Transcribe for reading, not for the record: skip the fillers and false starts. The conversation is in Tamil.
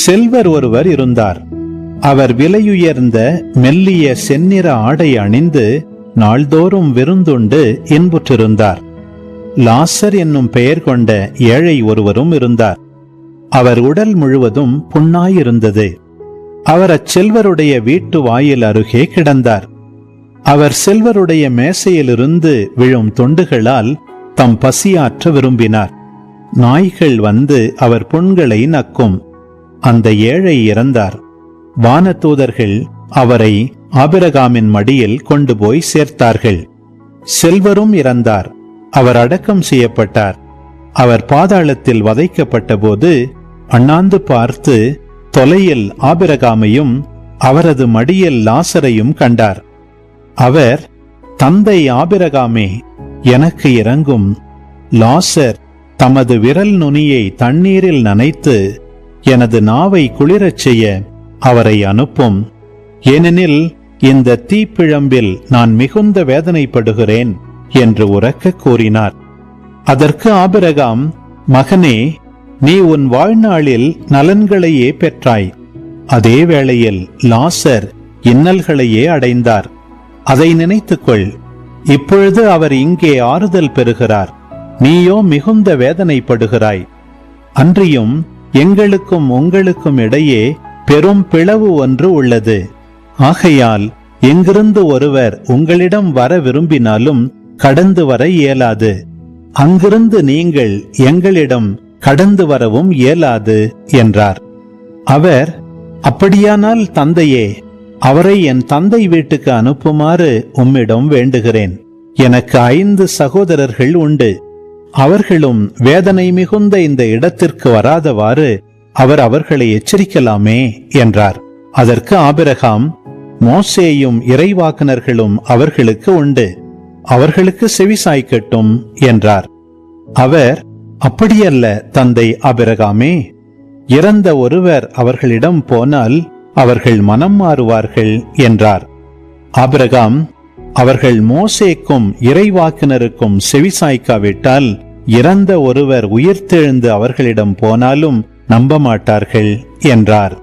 செல்வர் ஒருவர் இருந்தார். அவர் விலையுயர்ந்த மெல்லிய செந்நிற ஆடை அணிந்து நாள்தோறும் விருந்துண்டு இன்புற்றிருந்தார். லாசர் என்னும் பெயர் கொண்ட ஏழை ஒருவரும் இருந்தார். அவர் உடல் முழுவதும் புண்ணாயிருந்தது. அவர் அச்செல்வருடைய வீட்டு வாயில் அருகே கிடந்தார். அவர் செல்வருடைய மேசையிலிருந்து விழும் தொண்டுகளால் தம் பசியாற்ற விரும்பினார். நாய்கள் வந்து அவர் புண்களை நக்கும். அந்த ஏழை இறந்தார். வானதூதர்கள் அவரை ஆபிரகாமின் மடியில் கொண்டு போய் சேர்த்தார்கள். செல்வரும் இறந்தார். அவர் அடக்கம் செய்யப்பட்டார். அவர் பாதாளத்தில் வதைக்கப்பட்ட போது அண்ணாந்து பார்த்து தொலையில் ஆபிரகாமையும் அவரது மடியில் லாசரையும் கண்டார். அவர், தந்தை ஆபிரகாமே, எனக்கு இரங்கும். லாசர் தமது விரல் நுனியை தண்ணீரில் நனைத்து எனது நாவை குளிரச் செய்ய அவரை அனுப்பும். ஏனெனில் இந்த தீப்பிழம்பில் நான் மிகுந்த வேதனைப்படுகிறேன் என்று உரக்க கூறினார். அதற்கு ஆபிரகாம், மகனே, நீ உன் வாழ்நாளில் நலன்களையே பெற்றாய். அதே வேளையில் லாசர் இன்னல்களையே அடைந்தார். அதை நினைத்துக்கொள். இப்பொழுது அவர் இங்கே ஆறுதல் பெறுகிறார், நீயோ மிகுந்த வேதனைப்படுகிறாய். அன்றியும் எங்களுக்கும் உங்களுக்கும் இடையே பெரும் பிளவு ஒன்று உள்ளது. ஆகையால் எங்கிருந்து ஒருவர் உங்களிடம் வர விரும்பினாலும் கடந்து வர இயலாது. அங்கிருந்து நீங்கள் எங்களிடம் கடந்து வரவும் இயலாது என்றார். அவர், அப்படியானால் தந்தையே, அவரை என் தந்தை வீட்டுக்கு அனுப்புமாறு உம்மிடம் வேண்டுகிறேன். எனக்கு 5 சகோதரர்கள் உண்டு. அவர்களும் வேதனை மிகுந்த இந்த இடத்திற்கு வராதவாறு அவர் அவர்களை எச்சரிக்கலாமே என்றார். அதற்கு ஆபிரகாம், மோசேயும் இறைவாக்குனர்களும் அவர்களுக்கு உண்டு, அவர்களுக்கு செவிசாய்க்கட்டும் என்றார். அவர், அப்படியல்ல தந்தை ஆபிரகாமே, இறந்த ஒருவர் அவர்களிடம் போனால் அவர்கள் மனம் மாறுவார்கள் என்றார். ஆபிரகாம், அவர்கள் மோசேக்கும் இறைவாக்கினருக்கும் செவிசாய்க்காவிட்டால் இறந்த ஒருவர் உயிர்த்தெழுந்து அவர்களிடம் போனாலும் நம்ப மாட்டார்கள் என்றார்.